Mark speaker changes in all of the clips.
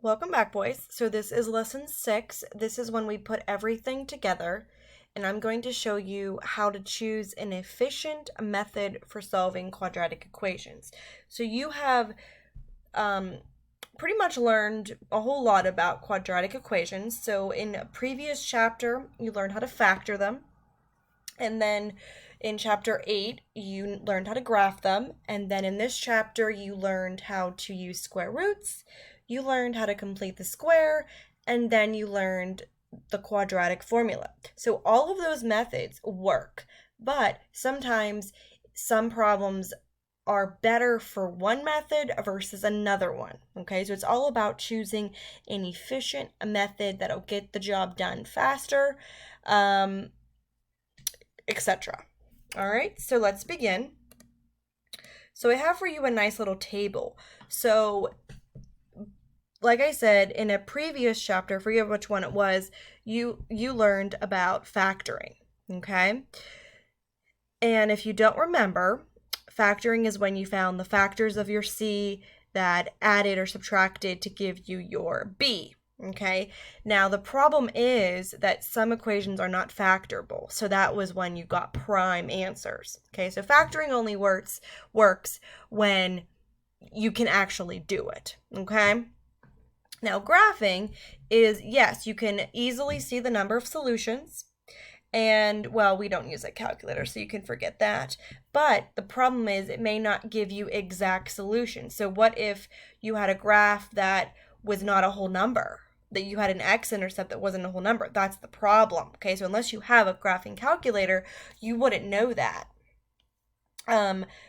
Speaker 1: Welcome back, boys. So this is lesson 6. This is when we put everything together, and I'm going to show you how to choose an efficient method for solving quadratic equations. So you have pretty much learned a whole lot about quadratic equations. So in a previous chapter, you learned how to factor them, and then in chapter 8, you learned how to graph them, and then in this chapter, you learned how to use square roots. You learned how to complete the square, and then you learned the quadratic formula. So all of those methods work, but sometimes some problems are better for one method versus another one. Okay, so it's all about choosing an efficient method that'll get the job done faster, etc. All right, so let's begin. So I have for you a nice little table. So like I said, in a previous chapter, I forget which one it was, you learned about factoring, okay? And if you don't remember, factoring is when you found the factors of your C that added or subtracted to give you your B, okay? Now, the problem is that some equations are not factorable, so that was when you got prime answers, okay? So factoring only works when you can actually do it, okay? Now, graphing is, yes, you can easily see the number of solutions, and, well, we don't use a calculator, so you can forget that. But the problem is it may not give you exact solutions. So what if you had a graph that was not a whole number, that you had an x-intercept that wasn't a whole number? That's the problem, okay? So unless you have a graphing calculator, you wouldn't know that.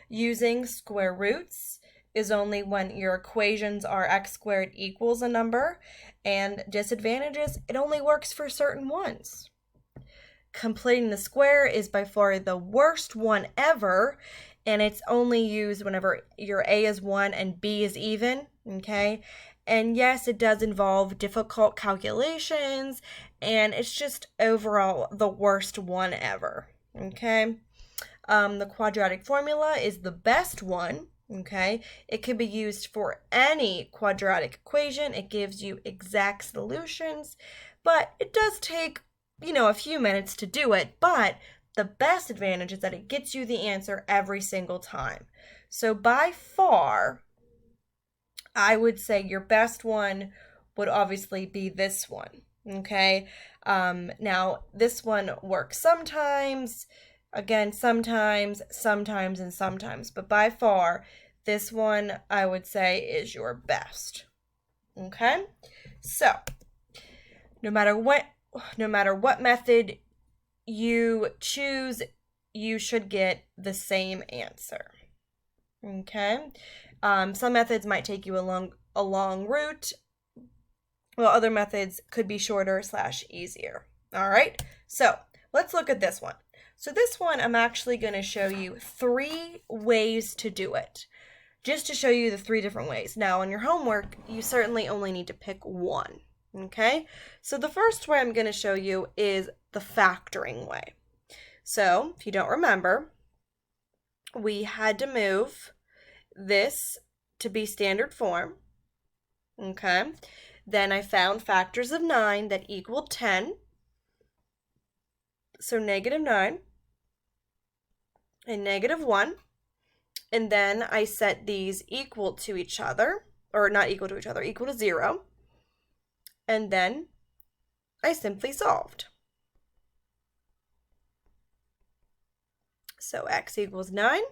Speaker 1: Using square roots is only when your equations are x squared equals a number, and disadvantages, it only works for certain ones. Completing the square is by far the worst one ever, and it's only used whenever your A is 1 and B is even, okay? And yes, it does involve difficult calculations, and it's just overall the worst one ever, okay? The quadratic formula is the best one, okay? It can be used for any quadratic equation. It gives you exact solutions, but it does take, a few minutes to do it, but the best advantage is that it gets you the answer every single time. So by far, I would say your best one would obviously be this one, okay? Now, this one works sometimes, again, sometimes, and sometimes, but by far, this one I would say is your best, okay? So, no matter what method you choose, you should get the same answer, okay? Some methods might take you a long route, while other methods could be shorter / easier. All right, so let's look at this one. So this one, I'm actually going to show you 3 ways to do it, just to show you the 3 different ways. Now, on your homework, you certainly only need to pick one, okay? So the first way I'm going to show you is the factoring way. So, if you don't remember, we had to move this to be standard form, okay? Then I found factors of 9 that equaled 10, so -9 and -1, and then I set these equal to each other, or not equal to each other, equal to 0, and then I simply solved. So x equals 9,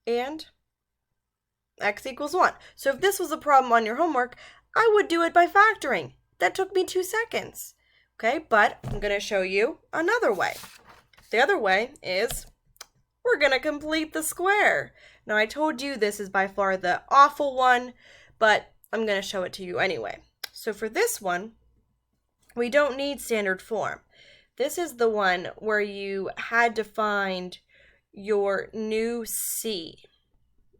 Speaker 1: and x equals 1. So if this was a problem on your homework, I would do it by factoring. That took me 2 seconds. Okay, but I'm going to show you another way. The other way is we're going to complete the square. Now, I told you this is by far the awful one, but I'm going to show it to you anyway. So for this one, we don't need standard form. This is the one where you had to find your new C.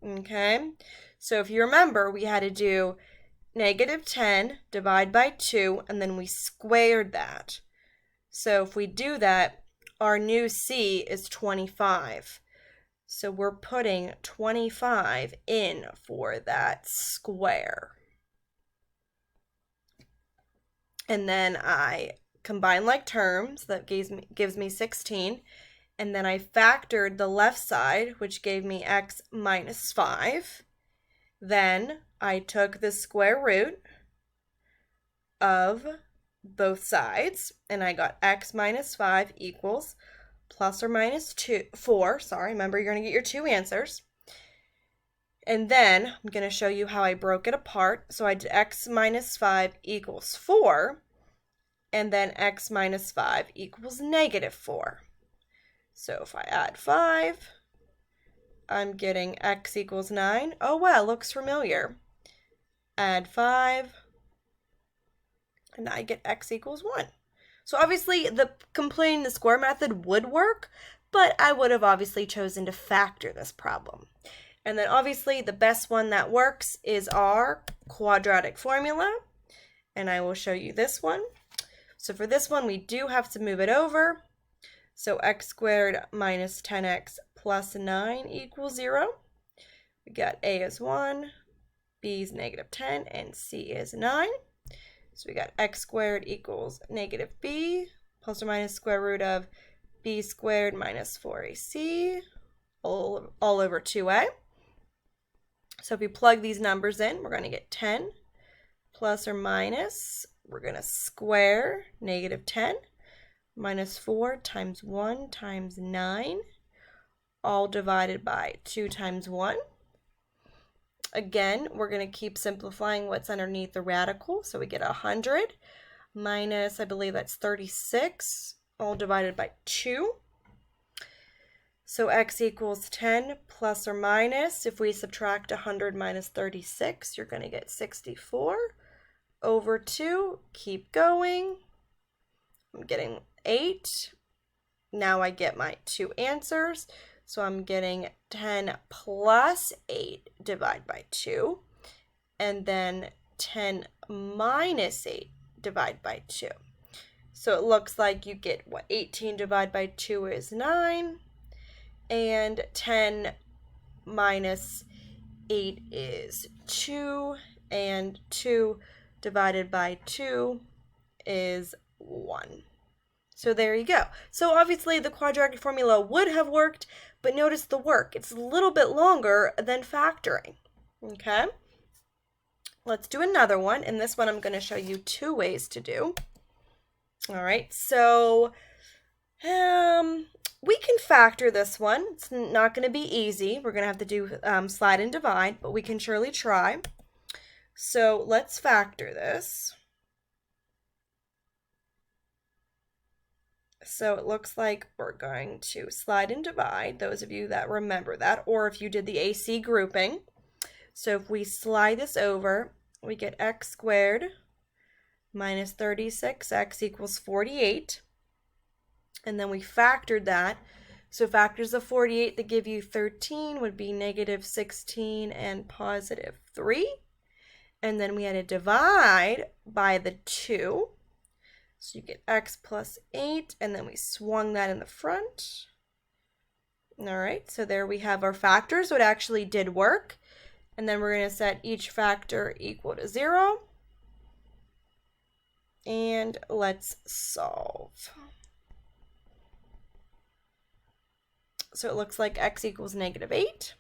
Speaker 1: Okay, so if you remember, we had to do -10 divide by 2, and then we squared that. So if we do that, our new C is 25. So we're putting 25 in for that square. And then I combine like terms, that gives me 16. And then I factored the left side, which gave me x minus 5. Then I took the square root of both sides, and I got x minus 5 equals plus or minus 4. Sorry, remember you're going to get your two answers. And then I'm going to show you how I broke it apart. So I did x minus 5 equals 4, and then x minus 5 equals negative 4. So if I add 5, I'm getting x equals 9. Oh, well, looks familiar. Add 5, and I get x equals 1. So obviously, completing the square method would work, but I would have obviously chosen to factor this problem. And then obviously, the best one that works is our quadratic formula, and I will show you this one. So for this one, we do have to move it over. So x squared minus 10x plus 9 equals 0. We got a is 1, b is negative 10, and c is 9. So we got x squared equals negative b plus or minus square root of b squared minus 4ac all over 2a. So if we plug these numbers in, we're going to get 10 plus or minus, we're going to square negative 10 minus 4 times 1 times 9, all divided by 2 times 1. Again, we're going to keep simplifying what's underneath the radical. So we get 100 minus, I believe that's 36, all divided by 2. So x equals 10 plus or minus, if we subtract 100 minus 36, you're going to get 64 over 2. Keep going. I'm getting 8. Now I get my two answers. So I'm getting 10 plus 8 divided by 2. And then 10 minus 8 divided by 2. So it looks like you get, 18 divided by 2 is 9. And 10 minus 8 is 2. And 2 divided by 2 is 1. So there you go. So obviously the quadratic formula would have worked, but notice the work. It's a little bit longer than factoring. Okay? Let's do another one. And this one I'm going to show you two ways to do. All right. So we can factor this one. It's not going to be easy. We're going to have to do slide and divide, but we can surely try. So let's factor this. So it looks like we're going to slide and divide, those of you that remember that, or if you did the AC grouping. So if we slide this over, we get x squared minus 36x equals 48. And then we factored that. So factors of 48 that give you 13 would be negative 16 and positive 3. And then we had to divide by the 2. So you get x plus 8, and then we swung that in the front. All right, so there we have our factors. So it actually did work. And then we're going to set each factor equal to 0. And let's solve. So it looks like x equals negative 8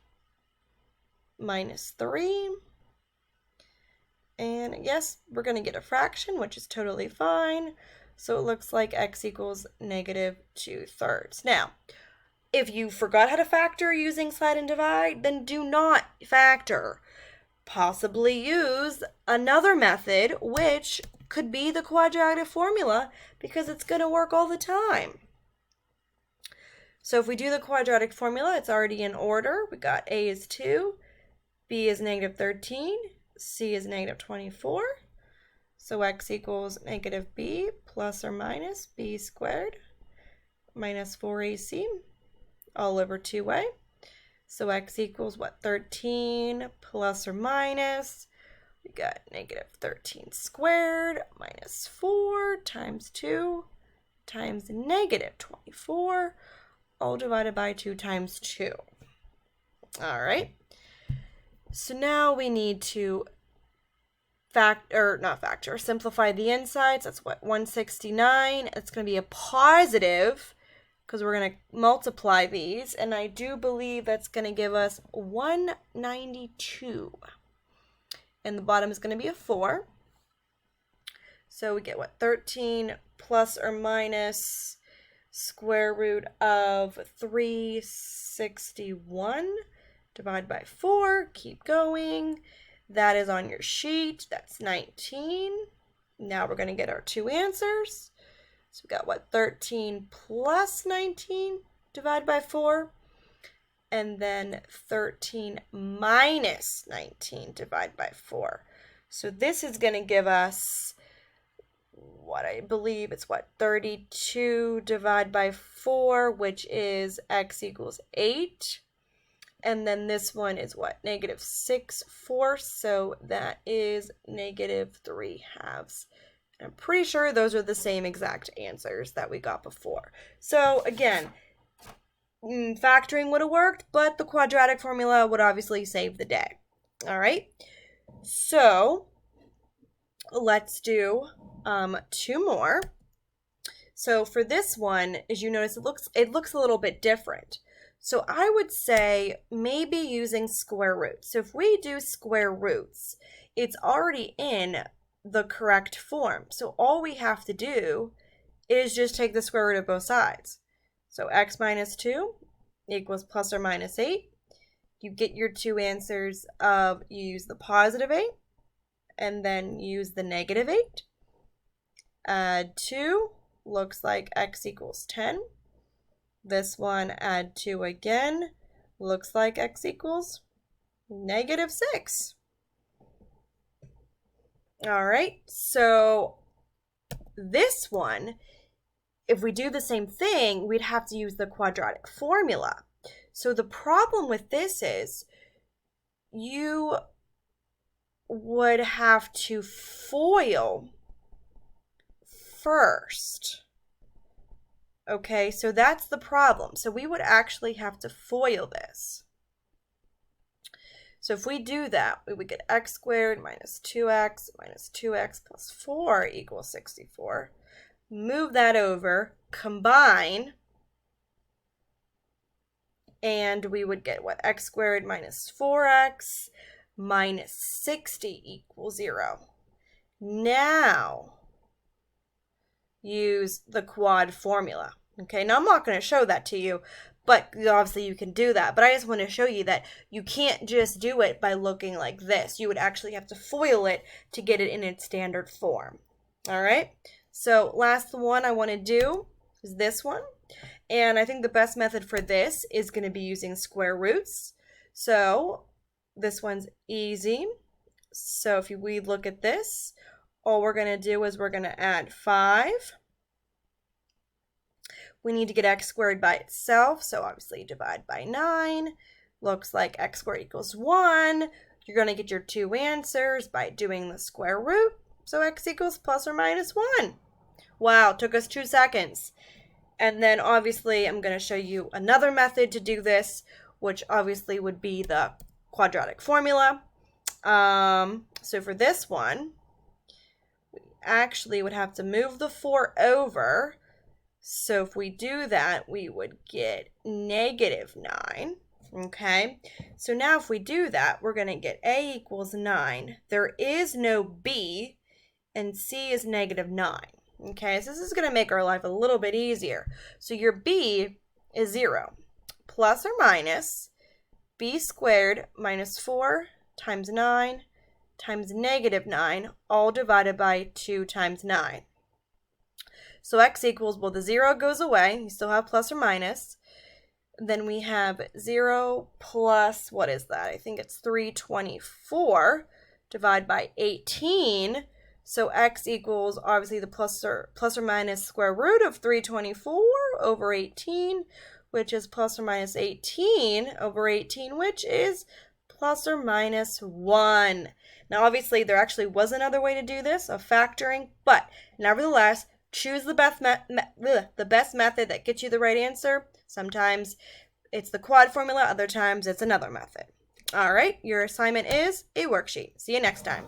Speaker 1: minus 3. And yes, we're going to get a fraction, which is totally fine. So it looks like x equals negative 2/3. Now, if you forgot how to factor using slide and divide, then do not factor. Possibly use another method, which could be the quadratic formula, because it's going to work all the time. So if we do the quadratic formula, it's already in order. We got a is 2, b is negative 13, c is negative 24. So x equals negative b plus or minus b squared minus 4ac all over 2a. So x equals what? 13 plus or minus. We got negative 13 squared minus 4 times 2 times negative 24, all divided by 2 times 2. All right. So now we need to simplify the insides. That's what, 169. It's going to be a positive because we're going to multiply these. And I do believe that's going to give us 192. And the bottom is going to be a 4. So we get what, 13 plus or minus square root of 361 divided by 4. Keep going. That is on your sheet. That's 19. Now we're going to get our two answers. So we got what, 13 plus 19 divided by 4. And then 13 minus 19 divided by 4. So this is going to give us what I believe it's what, 32 divided by 4, which is x equals 8. And then this one is what, negative 6/4, so that is negative 3/2. I'm pretty sure those are the same exact answers that we got before. So again, factoring would have worked, but the quadratic formula would obviously save the day. All right, so let's do 2 more. So for this one, as you notice, it looks a little bit different. So I would say maybe using square roots. So if we do square roots, it's already in the correct form. So all we have to do is just take the square root of both sides. So x minus 2 equals plus or minus 8. You get your two answers of, you use the positive 8 and then use the negative 8. Add 2, looks like x equals 10. This one, add 2 again, looks like x equals negative 6. All right, so this one, if we do the same thing, we'd have to use the quadratic formula. So the problem with this is you would have to FOIL first. Okay, so that's the problem. So we would actually have to FOIL this. So if we do that, we would get x squared minus 2x plus 4 equals 64. Move that over, combine, and we would get what, x squared minus 4x minus 60 equals 0. Now, use the quad formula. Okay, now I'm not going to show that to you, but obviously you can do that. But I just want to show you that you can't just do it by looking like this. You would actually have to FOIL it to get it in its standard form. All right, so last one I want to do is this one. And I think the best method for this is going to be using square roots. So this one's easy. So if we look at this, all we're going to do is we're going to add 5. We need to get x squared by itself, so obviously divide by 9. Looks like x squared equals 1. You're going to get your two answers by doing the square root, so x equals plus or minus 1. Wow, took us 2 seconds. And then obviously I'm going to show you another method to do this, which obviously would be the quadratic formula. So for this one, actually would have to move the 4 over. So if we do that, we would get negative 9. Okay, so now if we do that, we're going to get a equals 9. There is no b, and c is negative 9. Okay, so this is going to make our life a little bit easier. So your b is 0 plus or minus b squared minus 4 times 9 times negative 9, all divided by 2 times 9. So x equals, well, the 0 goes away. You still have plus or minus. Then we have 0 plus, what is that? I think it's 324 divided by 18. So x equals, obviously, the plus or minus square root of 324 over 18, which is plus or minus 18 over 18, which is plus or minus 1. Now, obviously, there actually was another way to do this, of factoring, but nevertheless, choose the best method that gets you the right answer. Sometimes it's the quad formula, other times it's another method. All right, your assignment is a worksheet. See you next time.